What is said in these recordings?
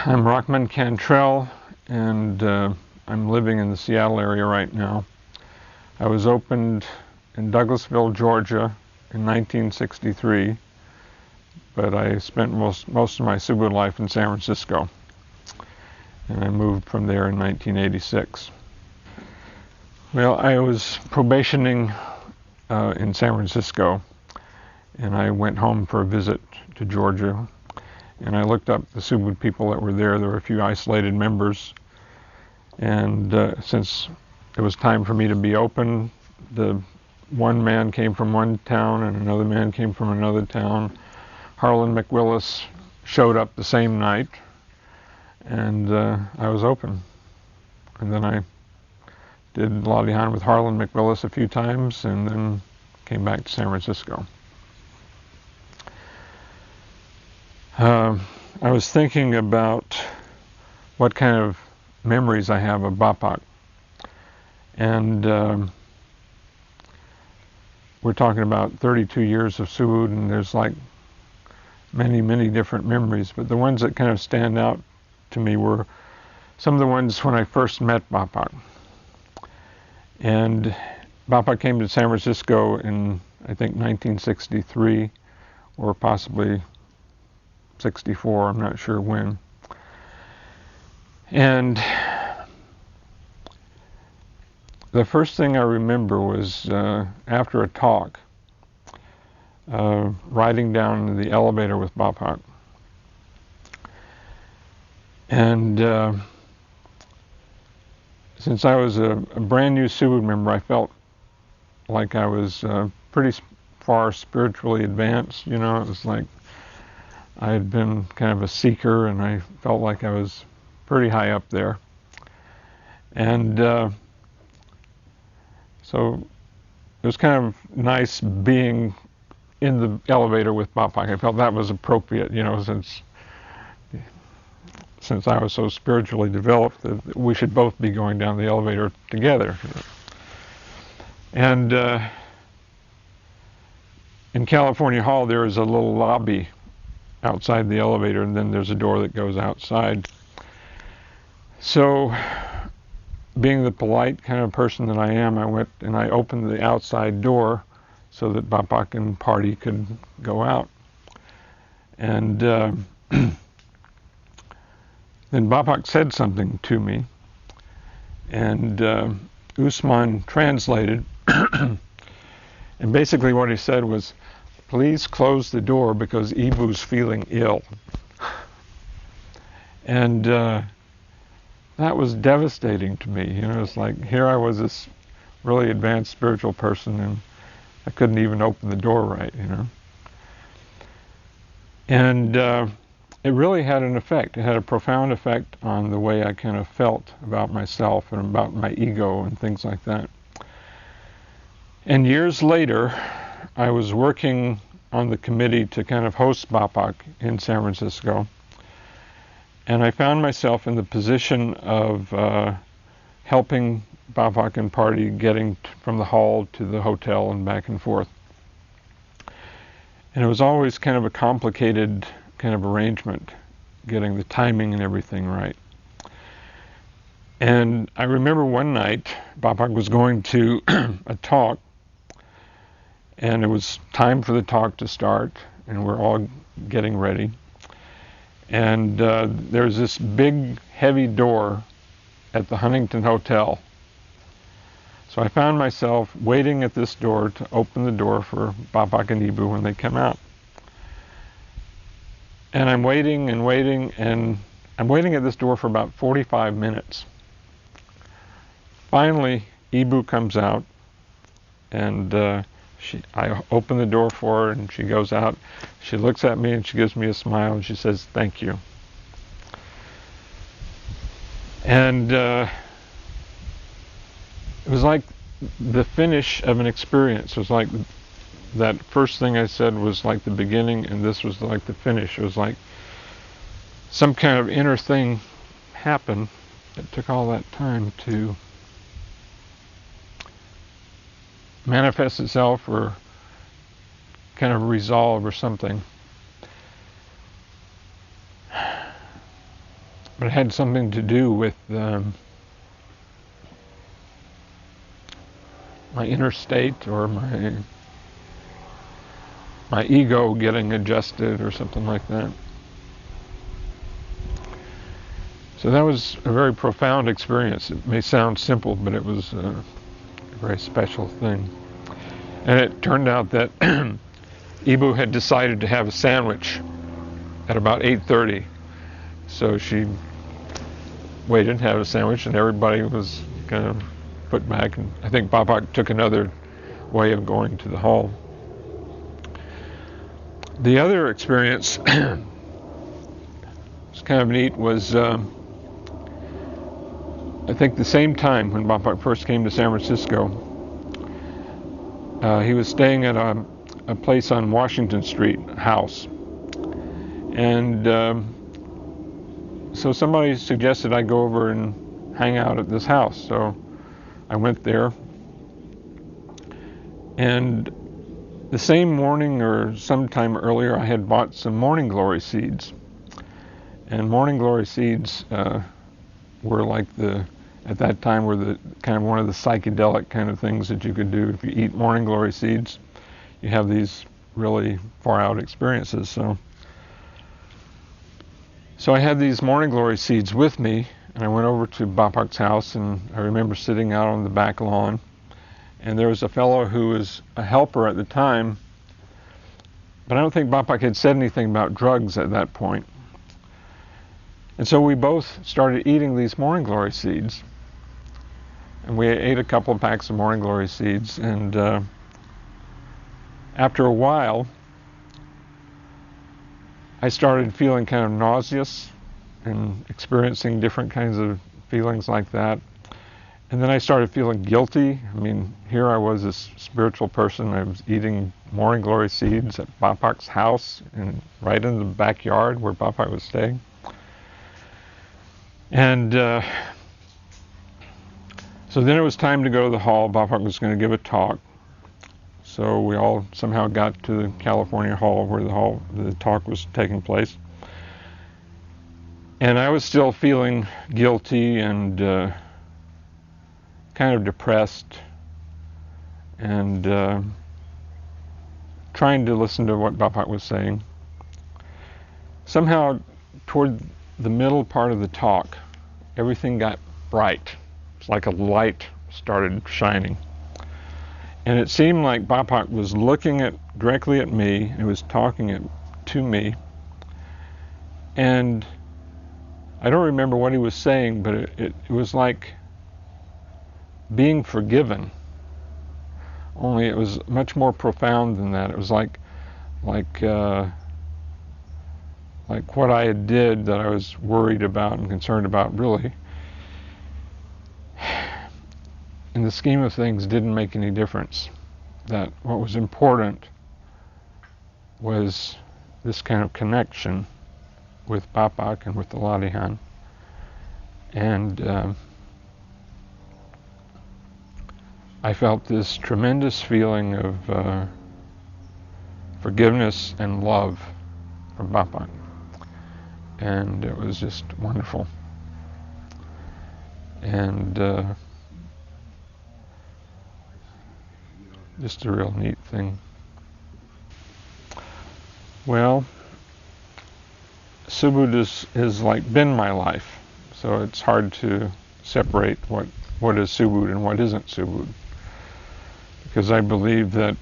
I'm Rachman Cantrell, and I'm living in the Seattle area right now. I was opened in Douglasville, Georgia in 1963, but I spent most of my Subud life in San Francisco, and I moved from there in 1986. Well, I was probationing in San Francisco, and I went home for a visit to Georgia. And I looked up the Subud people that were there. There were a few isolated members. And since it was time for me to be open, the one man came from one town and another man came from another town. Harlan McWillis showed up the same night, and I was open. And then I did latihan with Harlan McWillis a few times, and then came back to San Francisco. I was thinking about what kind of memories I have of Bapak. And we're talking about 32 years of Subud, and there's like many different memories. But the ones that kind of stand out to me were some of the ones when I first met Bapak. And Bapak came to San Francisco in, I think, 1963, or possibly 64, I'm not sure when. And the first thing I remember was after a talk, riding down the elevator with Bapak. And since I was a brand new Subud member, I felt like I was pretty far spiritually advanced. You know, it was like I had been kind of a seeker, and I felt like I was pretty high up there. And so it was kind of nice being in the elevator with Bapak. I felt that was appropriate, you know, since I was so spiritually developed, that we should both be going down the elevator together. And in California Hall, there is a little lobby outside the elevator, and then there's a door that goes outside. So, being the polite kind of person that I am, I went and I opened the outside door so that Bapak and party could go out. And then Bapak said something to me, and Usman translated, and basically what he said was, "Please close the door because Ibu's feeling ill." And that was devastating to me. You know, it's like here I was, this really advanced spiritual person, and I couldn't even open the door right, you know. And it really had an effect. It had a profound effect on the way I kind of felt about myself and about my ego and things like that. And years later, I was working on the committee to kind of host Bapak in San Francisco. And I found myself in the position of helping Bapak and party getting from the hall to the hotel and back and forth. And it was always kind of a complicated kind of arrangement, getting the timing and everything right. And I remember one night, Bapak was going to a talk, and it was time for the talk to start, and we're all getting ready. And there's this big, heavy door at the Huntington Hotel. So I found myself waiting at this door to open the door for Bapak and Ibu when they come out. And I'm waiting and waiting, and I'm waiting at this door for about 45 minutes. Finally, Ibu comes out, and I open the door for her, and she goes out. She looks at me, and she gives me a smile, and she says, "Thank you." And it was like the finish of an experience. It was like that first thing I said was like the beginning, and this was like the finish. It was like some kind of inner thing happened that took all that time to manifest itself or kind of resolve or something. but it had something to do with my inner state, or my ego getting adjusted or something like that. So that was a very profound experience. It may sound simple, but it was a very special thing. And it turned out that Ibu had decided to have a sandwich at about 8:30. So she waited, had a sandwich, and everybody was kind of put back. And I think Bapak took another way of going to the hall. The other experience was kind of neat. Was I think the same time when Bapak first came to San Francisco, he was staying at a place on Washington Street, a house. And so somebody suggested I go over and hang out at this house. So I went there. And the same morning or sometime earlier, I had bought some morning glory seeds. And morning glory seeds were like at that time were the kind of one of the psychedelic kind of things that you could do. If you eat morning glory seeds, you have these really far out experiences. So I had these morning glory seeds with me, and I went over to Bapak's house, and I remember sitting out on the back lawn, and there was a fellow who was a helper at the time, but I don't think Bapak had said anything about drugs at that point. And so we both started eating these morning glory seeds, and we ate a couple of packs of morning glory seeds, and after a while, I started feeling kind of nauseous and experiencing different kinds of feelings like that. And then I started feeling guilty. I mean, here I was, this spiritual person. I was eating morning glory seeds at Bapak's house, and right in the backyard where Bapak was staying. And so then it was time to go to the hall. Bapak was going to give a talk. So we all somehow got to the California Hall where the talk was taking place. And I was still feeling guilty and kind of depressed, and trying to listen to what Bapak was saying. Somehow, toward the middle part of the talk, everything got bright. It's like a light started shining. And it seemed like Bapak was looking directly at me, and was talking to me. And I don't remember what he was saying, but it was like being forgiven. Only it was much more profound than that. It was like what I had did that I was worried about and concerned about, really, in the scheme of things, didn't make any difference. That what was important was this kind of connection with Bapak and with the latihan. And I felt this tremendous feeling of forgiveness and love from Bapak. And it was just wonderful. And just a real neat thing. Well, Subud is like been my life, so it's hard to separate what is Subud and what isn't Subud, because I believe that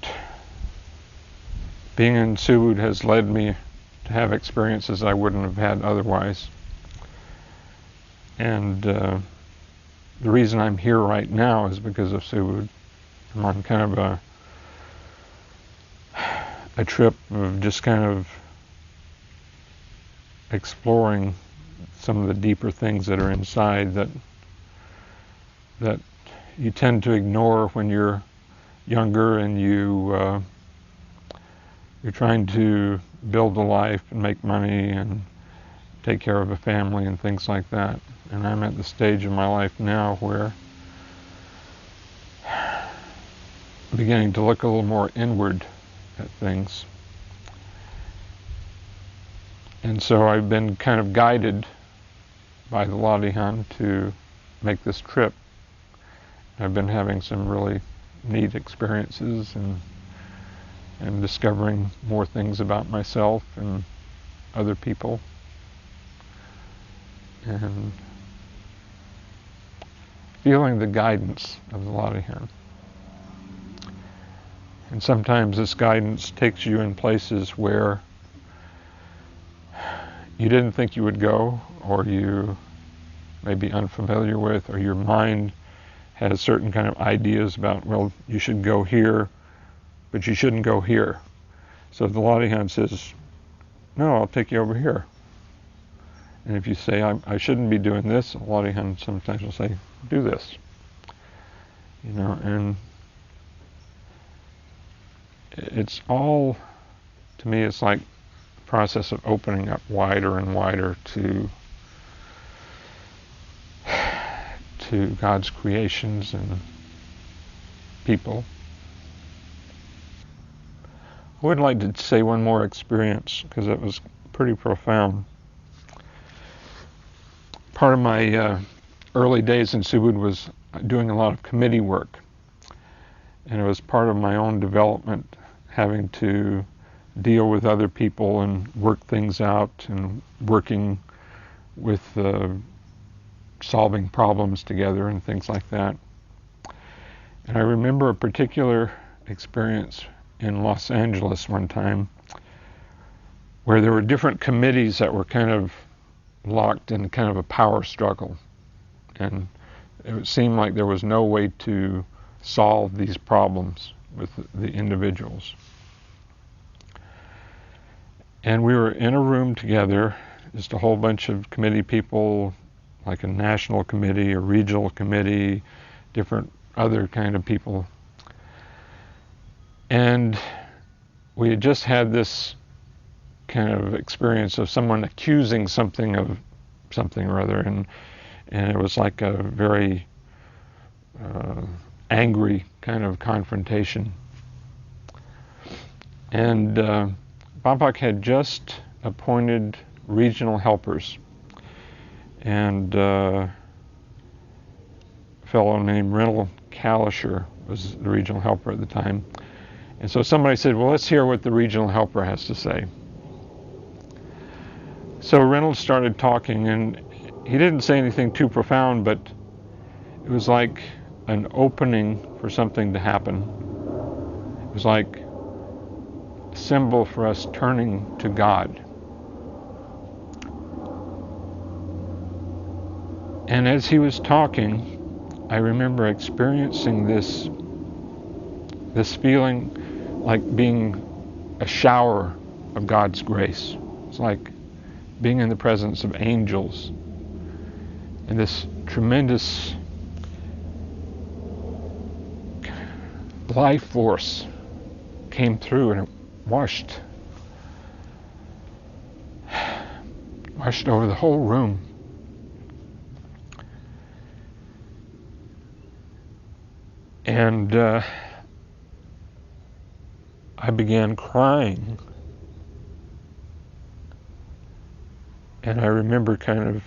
being in Subud has led me to have experiences I wouldn't have had otherwise. And the reason I'm here right now is because of Subud. I'm on kind of a trip of just kind of exploring some of the deeper things that are inside that you tend to ignore when you're younger, and you're trying to build a life and make money and take care of a family and things like that. And I'm at the stage of my life now where I'm beginning to look a little more inward at things. And so I've been kind of guided by the latihan to make this trip. I've been having some really neat experiences and discovering more things about myself and other people, and feeling the guidance of the latihan. And sometimes this guidance takes you in places where you didn't think you would go, or you may be unfamiliar with, or your mind has certain kind of ideas about, well, you should go here, but you shouldn't go here. So the latihan says, no, I'll take you over here. And if you say, I shouldn't be doing this, the latihan sometimes will say, do this. And it's all, to me, it's like the process of opening up wider and wider to God's creations and people. I would like to say one more experience, because it was pretty profound. Part of my early days in Subud was doing a lot of committee work. And it was part of my own development, having to deal with other people and work things out, and working with solving problems together and things like that. And I remember a particular experience in Los Angeles one time where there were different committees that were kind of locked in kind of a power struggle. And it seemed like there was no way to solve these problems with the individuals. And we were in a room together, just a whole bunch of committee people, like a national committee, a regional committee, different other kind of people. And we had just had this kind of experience of someone accusing something of something or other, and it was like a very angry kind of confrontation. And Bapak had just appointed regional helpers, and a fellow named Marin County was the regional helper at the time. And so somebody said, well, let's hear what the regional helper has to say. So Reynolds started talking, and he didn't say anything too profound, but it was like an opening for something to happen. It was like a symbol for us turning to God. And as he was talking, I remember experiencing this feeling like being a shower of God's grace. It's like being in the presence of angels, and this tremendous life force came through, and it washed over the whole room. And I began crying. And I remember kind of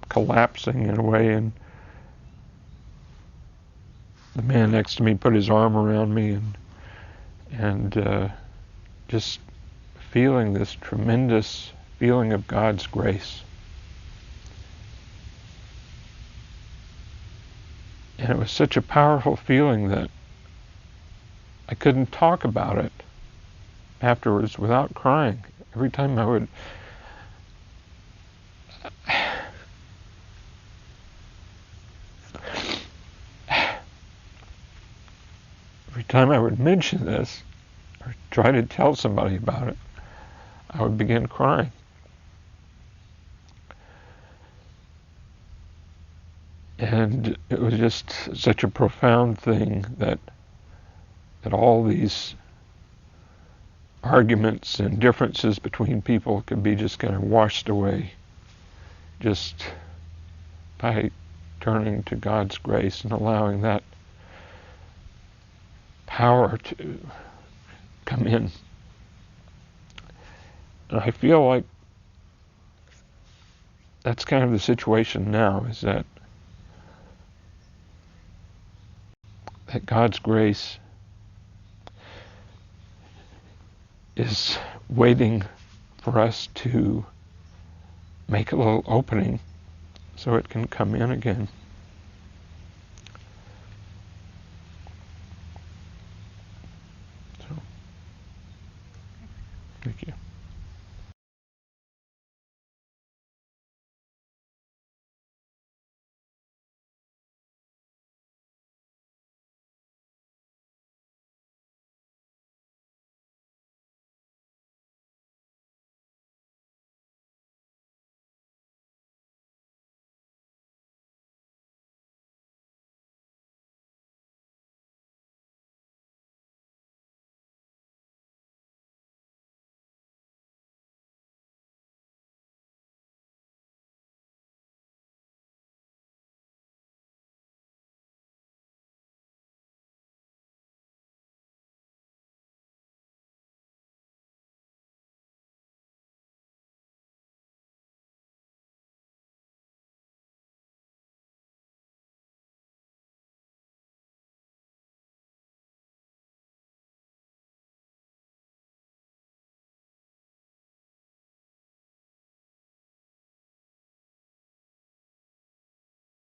collapsing in a way, and the man next to me put his arm around me, and just feeling this tremendous feeling of God's grace. And it was such a powerful feeling that I couldn't talk about it afterwards without crying. Every time I would mention this or try to tell somebody about it, I would begin crying. And it was just such a profound thing that all these arguments and differences between people could be just kind of washed away just by turning to God's grace and allowing that power to come in. And I feel like that's kind of the situation now, is that God's grace is waiting for us to make a little opening so it can come in again.